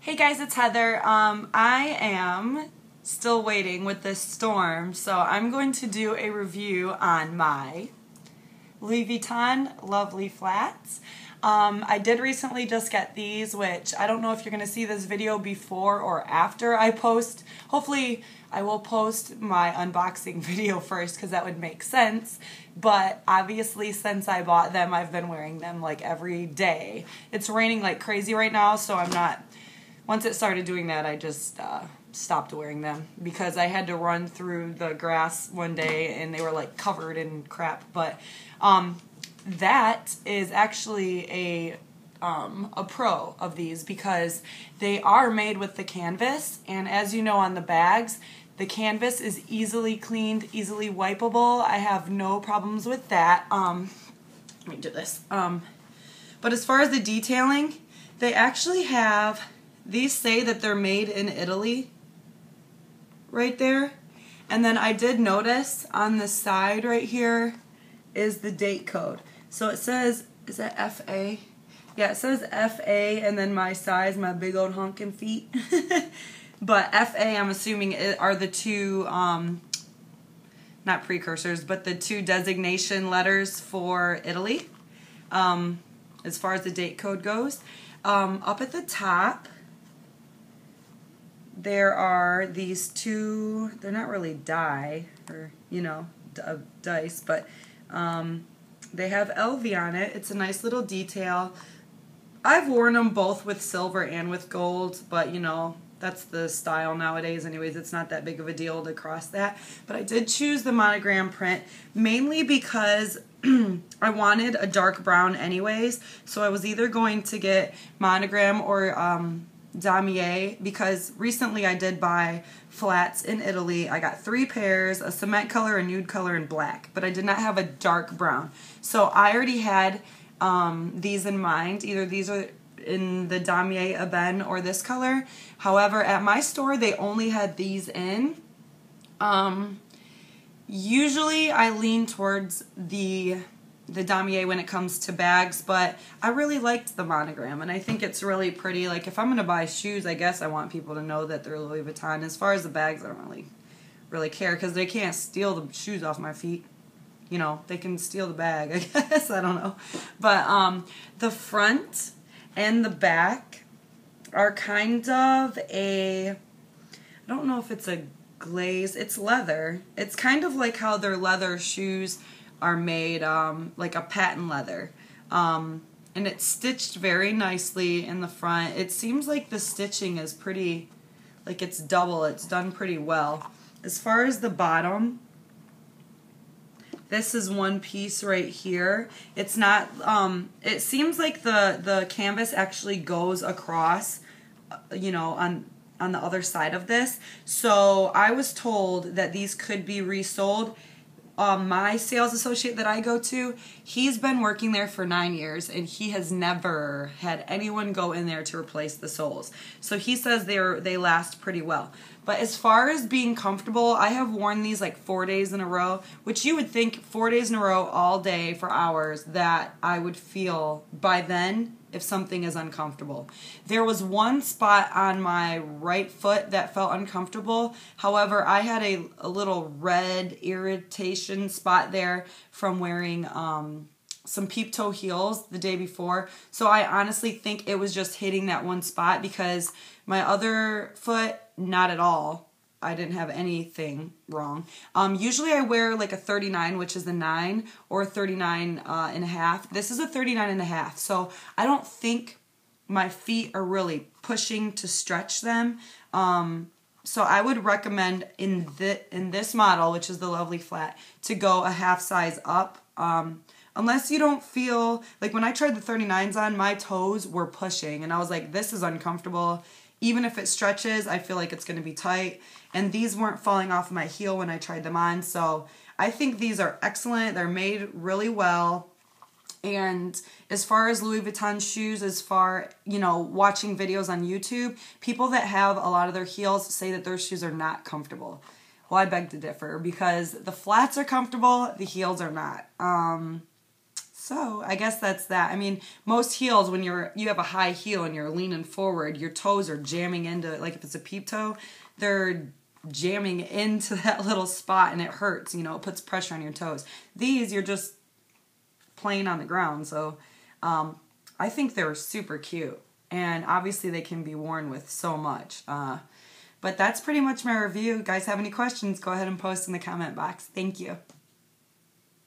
Hey guys, it's Heather. I am still waiting with this storm, so I'm going to do a review on my Louis Vuitton Lovely Flats. I did recently just get these, which I don't know if you're going to see this video before or after I post. Hopefully I will post my unboxing video first because that would make sense. But obviously since I bought them, I've been wearing them like every day. It's raining like crazy right now, so I'm not... Once it started doing that, I just stopped wearing them because I had to run through the grass one day and they were like covered in crap. But that is actually a pro of these because they are made with the canvas, and as you know on the bags, the canvas is easily cleaned, easily wipeable. I have no problems with that. Let me do this. But as far as the detailing, they actually have... These say that they're made in Italy right there. And then I did notice on the side right here is the date code. So it says, is that FA? Yeah, it says FA and then my size, my big old honking feet. But FA, I'm assuming, are the two, not precursors, but the two designation letters for Italy as far as the date code goes. Up at the top, there are these two, they're not really die, or, you know, dice, but they have LV on it. It's a nice little detail. I've worn them both with silver and with gold, but, you know, that's the style nowadays anyways. It's not that big of a deal to cross that. But I did choose the monogram print, mainly because I wanted a dark brown anyways, so I was either going to get monogram or damier, because recently I did buy flats in Italy. I got 3 pairs, a cement color, a nude color, and black, but I did not have a dark brown. So I already had these in mind. Either these are in the damier ebene or this color. However, at my store they only had these in. Usually I lean towards the damier when it comes to bags, but I really liked the monogram and I think it's really pretty. Like if I'm going to buy shoes, I guess I want people to know that they're Louis Vuitton. As far as the bags, I don't really care because they can't steal the shoes off my feet. You know, they can steal the bag, I guess. I don't know. But the front and the back are kind of a, I don't know if it's a glaze, it's leather. It's kind of like how their leather shoes are made, like a patent leather. And it's stitched very nicely in the front. It seems like the stitching is pretty, like it's double, it's done pretty well. As far as the bottom, this is one piece right here. It's not, it seems like the canvas actually goes across, you know, on the other side of this. So I was told that these could be resold. My sales associate that I go to, he's been working there for 9 years and he has never had anyone go in there to replace the soles. So he says they last pretty well. But as far as being comfortable, I have worn these like 4 days in a row, which you would think 4 days in a row all day for hours that I would feel by then if something is uncomfortable. There was one spot on my right foot that felt uncomfortable. However, I had a little red irritation spot there from wearing some peep toe heels the day before. So I honestly think it was just hitting that one spot because my other foot, not at all. I didn't have anything wrong. Usually I wear like a 39, which is a 9, or a 39 and a half. This is a 39 and a half, so I don't think my feet are really pushing to stretch them. So I would recommend in this model, which is the Lovely Flat, to go a half size up. Unless you don't feel, like when I tried the 39s on, my toes were pushing, and I was like, this is uncomfortable. Even if it stretches, I feel like it's going to be tight. And these weren't falling off my heel when I tried them on. So I think these are excellent. They're made really well. And as far as Louis Vuitton shoes, as far, you know, watching videos on YouTube, people that have a lot of their heels say that their shoes are not comfortable. Well, I beg to differ because the flats are comfortable, the heels are not. So I guess that's that. I mean, most heels, when you have a high heel and you're leaning forward, your toes are jamming into, like if it's a peep toe, they're jamming into that little spot and it hurts, you know, it puts pressure on your toes. These, you're just playing on the ground. So I think they're super cute. And obviously they can be worn with so much. But that's pretty much my review. Guys, have any questions, go ahead and post in the comment box. Thank you.